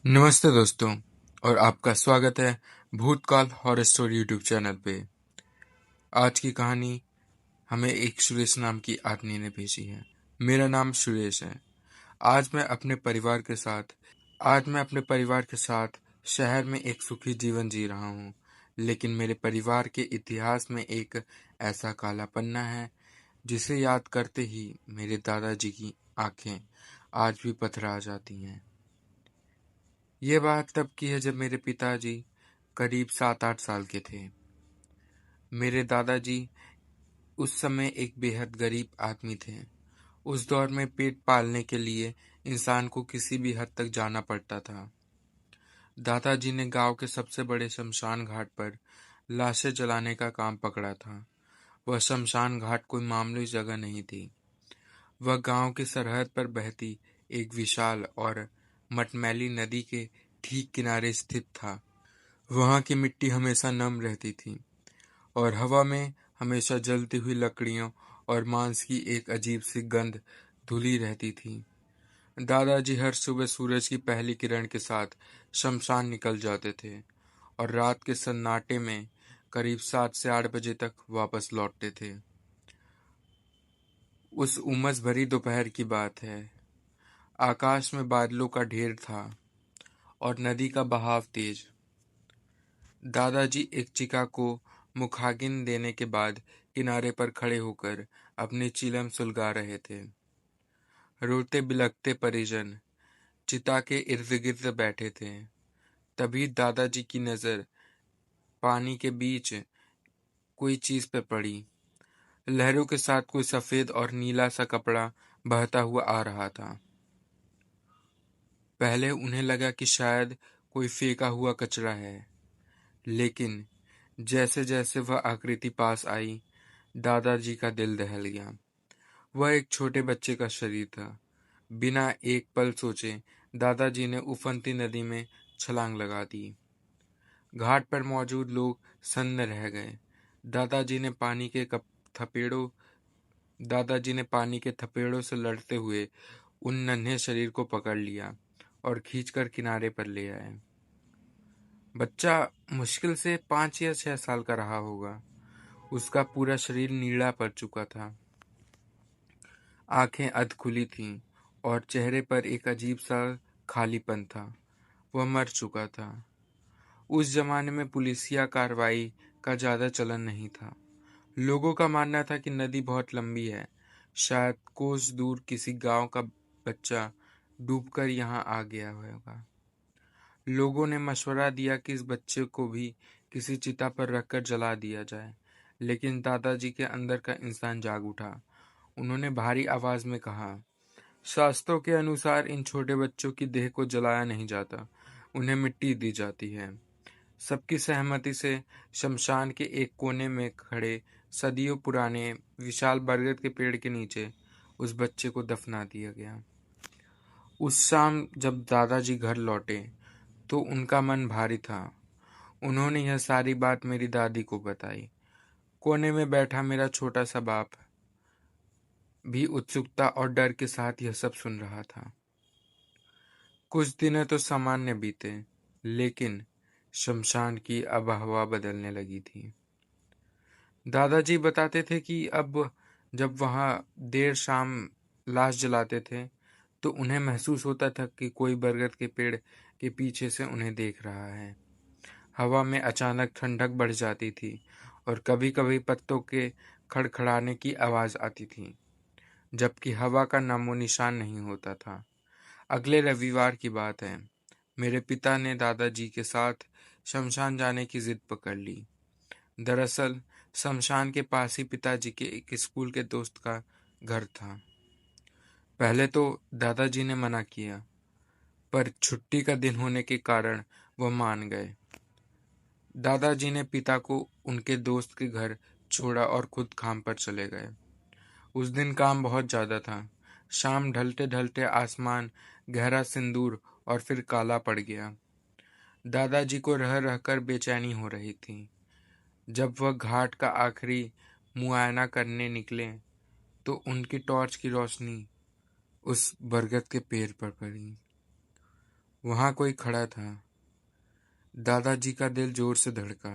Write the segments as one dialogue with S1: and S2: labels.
S1: नमस्ते दोस्तों। और आपका स्वागत है भूतकाल हॉरर स्टोरी यूट्यूब चैनल पे। आज की कहानी हमें एक सुरेश नाम की आदमी ने भेजी है। मेरा नाम सुरेश है। आज मैं अपने परिवार के साथ आज मैं अपने परिवार के साथ शहर में एक सुखी जीवन जी रहा हूँ। लेकिन मेरे परिवार के इतिहास में एक ऐसा काला पन्ना है जिसे याद करते ही मेरे दादाजी की आंखें आज भी पथरा जाती हैं। ये बात तब की है जब मेरे पिताजी करीब 7-8 साल के थे। मेरे दादाजी उस समय एक बेहद गरीब आदमी थे। उस दौर में पेट पालने के लिए इंसान को किसी भी हद तक जाना पड़ता था। दादाजी ने गांव के सबसे बड़े शमशान घाट पर लाशें जलाने का काम पकड़ा था। वह शमशान घाट कोई मामूली जगह नहीं थी। वह गांव की सरहद पर बहती एक विशाल और मटमैली नदी के ठीक किनारे स्थित था। वहां की मिट्टी हमेशा नम रहती थी और हवा में हमेशा जलती हुई लकड़ियों और मांस की एक अजीब सी गंध धुली रहती थी। दादाजी हर सुबह सूरज की पहली किरण के साथ शमशान निकल जाते थे और रात के सन्नाटे में करीब 7 से 8 बजे तक वापस लौटते थे। उस उमस भरी दोपहर की बात है। आकाश में बादलों का ढेर था और नदी का बहाव तेज। दादाजी एक चिका को मुखाग्नि देने के बाद किनारे पर खड़े होकर अपनी चिलम सुलगा रहे थे। रोते बिलखते परिजन चिता के इर्द गिर्द बैठे थे। तभी दादाजी की नजर पानी के बीच कोई चीज पर पड़ी। लहरों के साथ कोई सफेद और नीला सा कपड़ा बहता हुआ आ रहा था। पहले उन्हें लगा कि शायद कोई फेंका हुआ कचरा है, लेकिन जैसे जैसे वह आकृति पास आई, दादाजी का दिल दहल गया। वह एक छोटे बच्चे का शरीर था। बिना एक पल सोचे दादाजी ने उफनती नदी में छलांग लगा दी। घाट पर मौजूद लोग सन्न रह गए। दादाजी ने पानी के कप थपेड़ों दादाजी ने पानी के थपेड़ों से लड़ते हुए उन नन्हे शरीर को पकड़ लिया और खींचकर किनारे पर ले आए। बच्चा मुश्किल से 5 या 6 साल का रहा होगा। उसका पूरा शरीर नीला पड़ चुका था। आंखें अध खुली थीं और चेहरे पर एक अजीब सा खालीपन था। वह मर चुका था। उस जमाने में पुलिसिया कार्रवाई का ज्यादा चलन नहीं था। लोगों का मानना था कि नदी बहुत लंबी है। शायद कोस दूर किसी गांव का बच्चा डूबकर यहाँ आ गया होगा। लोगों ने मशवरा दिया कि इस बच्चे को भी किसी चिता पर रखकर जला दिया जाए, लेकिन दादाजी के अंदर का इंसान जाग उठा। उन्होंने भारी आवाज में कहा, शास्त्रों के अनुसार इन छोटे बच्चों की देह को जलाया नहीं जाता, उन्हें मिट्टी दी जाती है। सबकी सहमति से शमशान के एक कोने में खड़े सदियों पुराने विशाल बरगद के पेड़ के नीचे उस बच्चे को दफना दिया गया। उस शाम जब दादाजी घर लौटे तो उनका मन भारी था। उन्होंने यह सारी बात मेरी दादी को बताई। कोने में बैठा मेरा छोटा सा बाप भी उत्सुकता और डर के साथ यह सब सुन रहा था। कुछ दिनें तो सामान्य बीते, लेकिन शमशान की आबहवा बदलने लगी थी। दादाजी बताते थे कि अब जब वहां देर शाम लाश जलाते थे तो उन्हें महसूस होता था कि कोई बरगद के पेड़ के पीछे से उन्हें देख रहा है। हवा में अचानक ठंडक बढ़ जाती थी और कभी-कभी पत्तों के खड़खड़ाने की आवाज आती थी, जबकि हवा का नामो निशान नहीं होता था। अगले रविवार की बात है। मेरे पिता ने दादाजी के साथ शमशान जाने की जिद पकड़ ली। दरअसल शमशान के पास ही पिताजी के एक स्कूल के दोस्त का घर था। पहले तो दादाजी ने मना किया, पर छुट्टी का दिन होने के कारण वह मान गए। दादाजी ने पिता को उनके दोस्त के घर छोड़ा और खुद काम पर चले गए। उस दिन काम बहुत ज्यादा था। शाम ढलते ढलते आसमान गहरा सिंदूर और फिर काला पड़ गया। दादाजी को रह रहकर बेचैनी हो रही थी। जब वह घाट का आखिरी मुआयना करने निकले तो उनकी टॉर्च की रोशनी उस बरगद के पेड़ पर पड़ी। वहां कोई खड़ा था। दादाजी का दिल जोर से धड़का।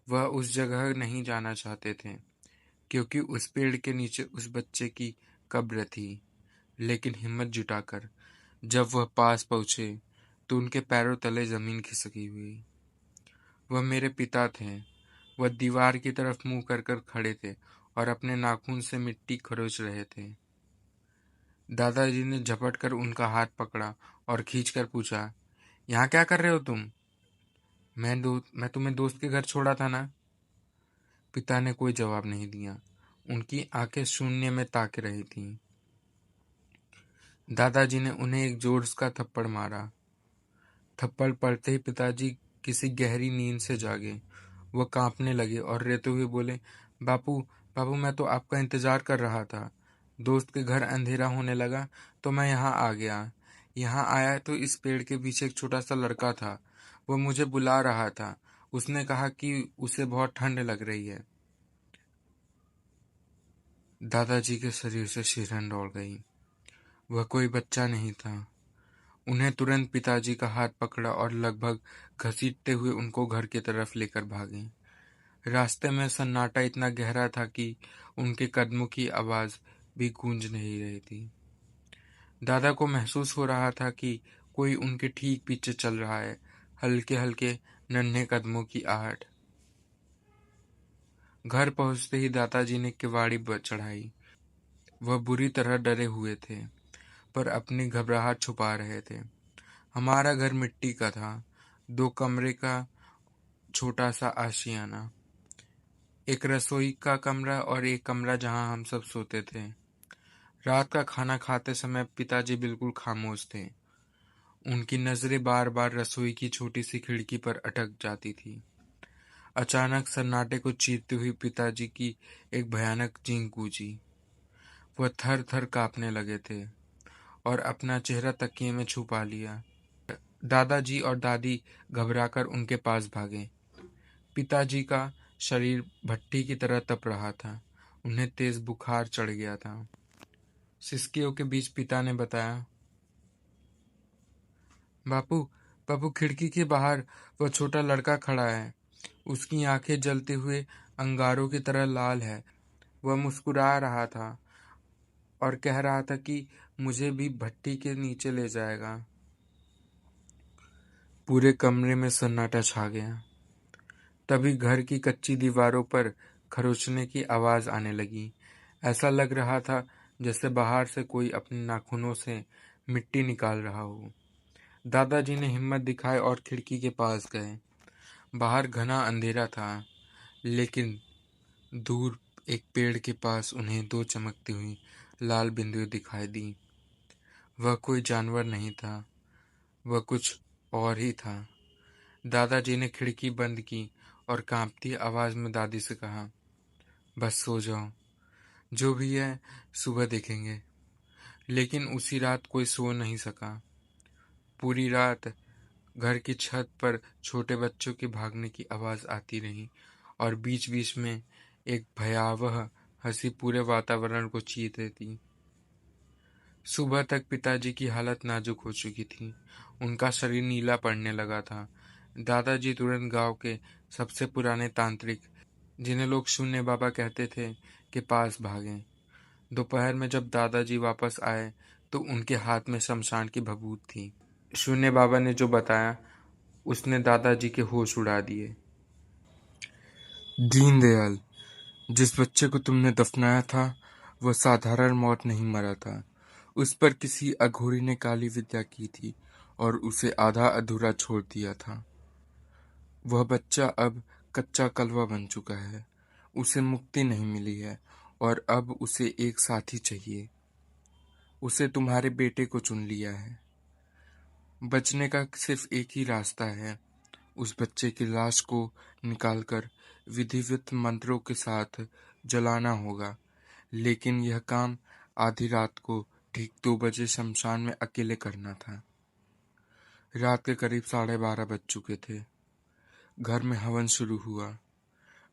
S1: वह उस जगह नहीं जाना चाहते थे, क्योंकि उस पेड़ के नीचे उस बच्चे की कब्र थी। लेकिन हिम्मत जुटाकर जब वह पास पहुंचे तो उनके पैरों तले जमीन खिसकी हुई। वह मेरे पिता थे। वह दीवार की तरफ मुंह कर कर खड़े थे और अपने नाखून से मिट्टी खरोच रहे थे। दादाजी ने झपट कर उनका हाथ पकड़ा और खींचकर पूछा, यहाँ क्या कर रहे हो तुम? मैं तुम्हें दोस्त के घर छोड़ा था ना। पिता ने कोई जवाब नहीं दिया। उनकी आंखें शून्य में ताक रही थीं। दादाजी ने उन्हें एक जोर का थप्पड़ मारा। थप्पड़ पड़ते ही पिताजी किसी गहरी नींद से जागे। वह कांपने लगे और रोते हुए बोले, बापू, बापू, मैं तो आपका इंतजार कर रहा था। दोस्त के घर अंधेरा होने लगा तो मैं यहाँ आ गया। यहाँ आया तो इस पेड़ के पीछे एक छोटा सा लड़का था। वह मुझे बुला रहा था। उसने कहा कि उसे बहुत ठंड लग रही है। दादाजी के शरीर से शिहरन दौड़ गई। वह कोई बच्चा नहीं था। उन्हें तुरंत पिताजी का हाथ पकड़ा और लगभग घसीटते हुए उनको घर की तरफ लेकर भागे। रास्ते में सन्नाटा इतना गहरा था कि उनके कदमों की आवाज भी गूंज नहीं रही थी। दादा को महसूस हो रहा था कि कोई उनके ठीक पीछे चल रहा है, हल्के हल्के नन्हे कदमों की आहट। घर पहुंचते ही दादाजी ने किवाड़ी चढ़ाई। वह बुरी तरह डरे हुए थे, पर अपनी घबराहट छुपा रहे थे। हमारा घर मिट्टी का था, 2 कमरे का छोटा सा आशियाना, एक रसोई का कमरा और एक कमरा जहां हम सब सोते थे। रात का खाना खाते समय पिताजी बिल्कुल खामोश थे। उनकी नजरें बार बार रसोई की छोटी सी खिड़की पर अटक जाती थी। अचानक सन्नाटे को चीरते हुए पिताजी की एक भयानक चीख गूंजी। वह थर थर कांपने लगे थे और अपना चेहरा तकिए में छुपा लिया। दादाजी और दादी घबराकर उनके पास भागे। पिताजी का शरीर भट्टी की तरह तप रहा था। उन्हें तेज बुखार चढ़ गया था। सिसकियों के बीच पिता ने बताया, बापू, बापू, खिड़की के बाहर वह छोटा लड़का खड़ा है। उसकी आंखें जलते हुए अंगारों की तरह लाल है। वह मुस्कुरा रहा था और कह रहा था कि मुझे भी भट्टी के नीचे ले जाएगा। पूरे कमरे में सन्नाटा छा गया। तभी घर की कच्ची दीवारों पर खरोंचने की आवाज आने लगी। ऐसा लग रहा था जैसे बाहर से कोई अपने नाखूनों से मिट्टी निकाल रहा हो। दादाजी ने हिम्मत दिखाई और खिड़की के पास गए। बाहर घना अंधेरा था, लेकिन दूर एक पेड़ के पास उन्हें 2 चमकती हुई लाल बिंदुएं दिखाई दी। वह कोई जानवर नहीं था, वह कुछ और ही था। दादाजी ने खिड़की बंद की और कांपती आवाज में दादी से कहा, बस सो जाओ, जो भी है सुबह देखेंगे। लेकिन उसी रात कोई सो नहीं सका। पूरी रात घर की छत पर छोटे बच्चों के भागने की आवाज आती रही और बीच बीच में एक भयावह हंसी पूरे वातावरण को चीर देती। सुबह तक पिताजी की हालत नाजुक हो चुकी थी। उनका शरीर नीला पड़ने लगा था। दादाजी तुरंत गांव के सबसे पुराने तांत्रिक, जिन्हें लोग शून्य बाबा कहते थे, के पास भागे। दोपहर में जब दादाजी वापस आए तो उनके हाथ में शमशान की भभूत थी। शून्य बाबा ने जो बताया उसने दादाजी के होश उड़ा दिए। दीनदयाल, जिस बच्चे को तुमने दफनाया था वह साधारण मौत नहीं मरा था। उस पर किसी अघोरी ने काली विद्या की थी और उसे आधा अधूरा छोड़ दिया था। वह बच्चा अब कच्चा कलवा बन चुका है। उसे मुक्ति नहीं मिली है और अब उसे एक साथी चाहिए। उसे तुम्हारे बेटे को चुन लिया है। बचने का सिर्फ एक ही रास्ता है, उस बच्चे की लाश को निकालकर विधिवत मंत्रों के साथ जलाना होगा। लेकिन यह काम आधी रात को ठीक 2 बजे शमशान में अकेले करना था। रात के करीब 12:30 बज चुके थे। घर में हवन शुरू हुआ।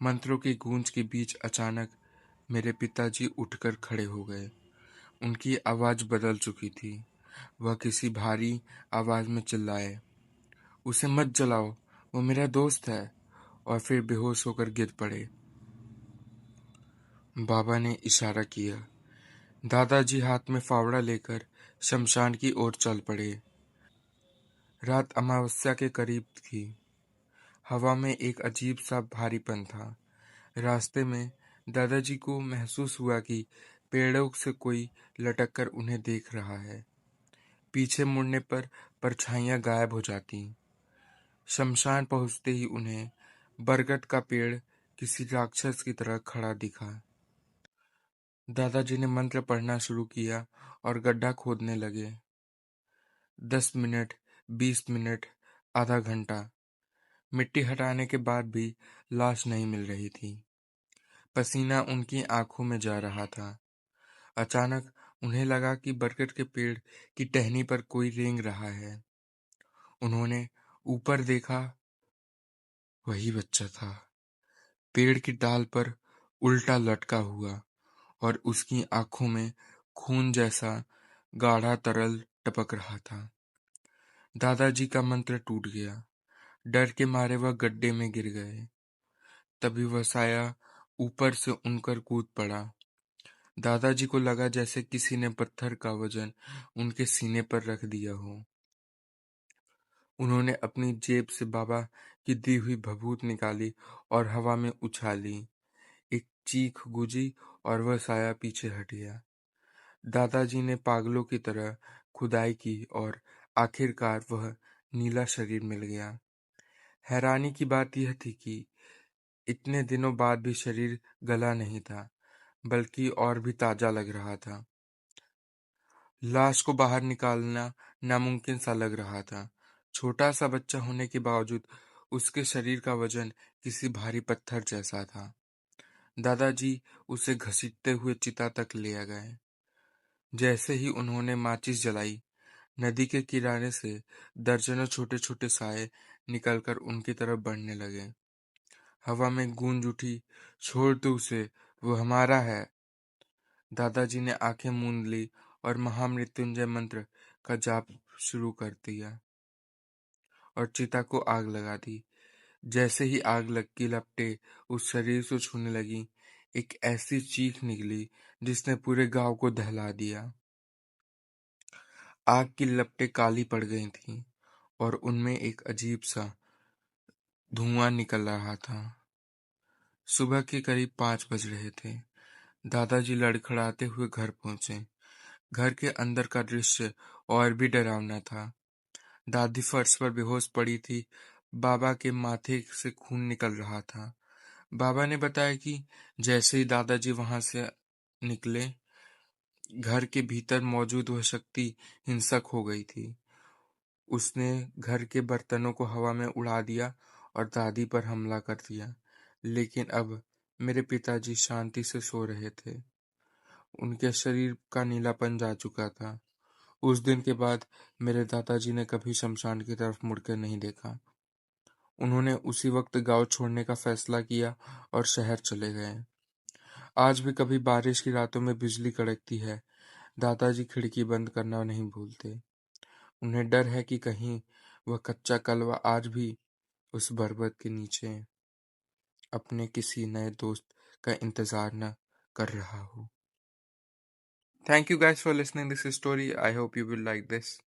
S1: मंत्रों की गूंज के बीच अचानक मेरे पिताजी उठकर खड़े हो गए। उनकी आवाज बदल चुकी थी। वह किसी भारी आवाज में चिल्लाए, उसे मत जलाओ, वो मेरा दोस्त है। और फिर बेहोश होकर गिर पड़े। बाबा ने इशारा किया। दादाजी हाथ में फावड़ा लेकर शमशान की ओर चल पड़े। रात अमावस्या के करीब थी। हवा में एक अजीब सा भारीपन था। रास्ते में दादाजी को महसूस हुआ कि पेड़ों से कोई लटक कर उन्हें देख रहा है। पीछे मुड़ने पर परछाइयां गायब हो जाती। शमशान पहुंचते ही उन्हें बरगद का पेड़ किसी राक्षस की तरह खड़ा दिखा। दादाजी ने मंत्र पढ़ना शुरू किया और गड्ढा खोदने लगे। 10 मिनट, 20 मिनट, आधा घंटा। मिट्टी हटाने के बाद भी लाश नहीं मिल रही थी। पसीना उनकी आंखों में जा रहा था। अचानक उन्हें लगा कि बरगद के पेड़ की टहनी पर कोई रेंग रहा है। उन्होंने ऊपर देखा, वही बच्चा था, पेड़ की डाल पर उल्टा लटका हुआ, और उसकी आंखों में खून जैसा गाढ़ा तरल टपक रहा था। दादाजी का मंत्र टूट गया। डर के मारे वह गड्ढे में गिर गए। तभी वह साया ऊपर से उनकर कूद पड़ा। दादाजी को लगा जैसे किसी ने पत्थर का वजन उनके सीने पर रख दिया हो। उन्होंने अपनी जेब से बाबा की दी हुई भभूत निकाली और हवा में उछाली। एक चीख गूंजी और वह साया पीछे हट गया। दादाजी ने पागलों की तरह खुदाई की और आखिरकार वह नीला शरीर मिल गया। हैरानी की बात यह थी कि इतने दिनों बाद भी शरीर गला नहीं था, बल्कि और भी ताजा लग रहा था। लाश को बाहर निकालना नामुमकिन सा लग रहा था। छोटा सा बच्चा होने के बावजूद उसके शरीर का वजन किसी भारी पत्थर जैसा था। दादाजी उसे घसीटते हुए चिता तक ले गए। जैसे ही उन्होंने माचिस जलाई, नदी के किनारे से दर्जनों छोटे छोटे साए निकलकर उनकी तरफ बढ़ने लगे। हवा में गूंज उठी, छोड़ दो उसे, वो हमारा है। दादाजी ने आंखें मूंद ली और महामृत्युंजय मंत्र का जाप शुरू कर दिया और चिता को आग लगा दी। जैसे ही आग लग की लपटें उस शरीर से छूने लगी, एक ऐसी चीख निकली जिसने पूरे गांव को दहला दिया। आग की लपटें काली पड़ गई थीं और उनमें एक अजीब सा धुआं निकल रहा था। सुबह के करीब 5 बज रहे थे। दादाजी लड़खड़ाते हुए घर पहुंचे। घर के अंदर का दृश्य और भी डरावना था। दादी फर्श पर बेहोश पड़ी थी। बाबा के माथे से खून निकल रहा था। बाबा ने बताया कि जैसे ही दादाजी वहां से निकले, घर के भीतर मौजूद वह शक्ति हिंसक हो गई थी। उसने घर के बर्तनों को हवा में उड़ा दिया और दादी पर हमला कर दिया। लेकिन अब मेरे पिताजी शांति से सो रहे थे। उनके शरीर का नीलापन जा चुका था। उस दिन के बाद मेरे दादाजी ने कभी शमशान की तरफ मुड़कर नहीं देखा। उन्होंने उसी वक्त गांव छोड़ने का फैसला किया और शहर चले गए। आज भी कभी बारिश की रातों में बिजली कड़कती है, दादाजी खिड़की बंद करना नहीं भूलते। उन्हें डर है कि कहीं वह कच्चा कलवा आज भी उस बरगद के नीचे अपने किसी नए दोस्त का इंतजार न कर रहा हो। Thank you guys for listening this story. I hope you will like this.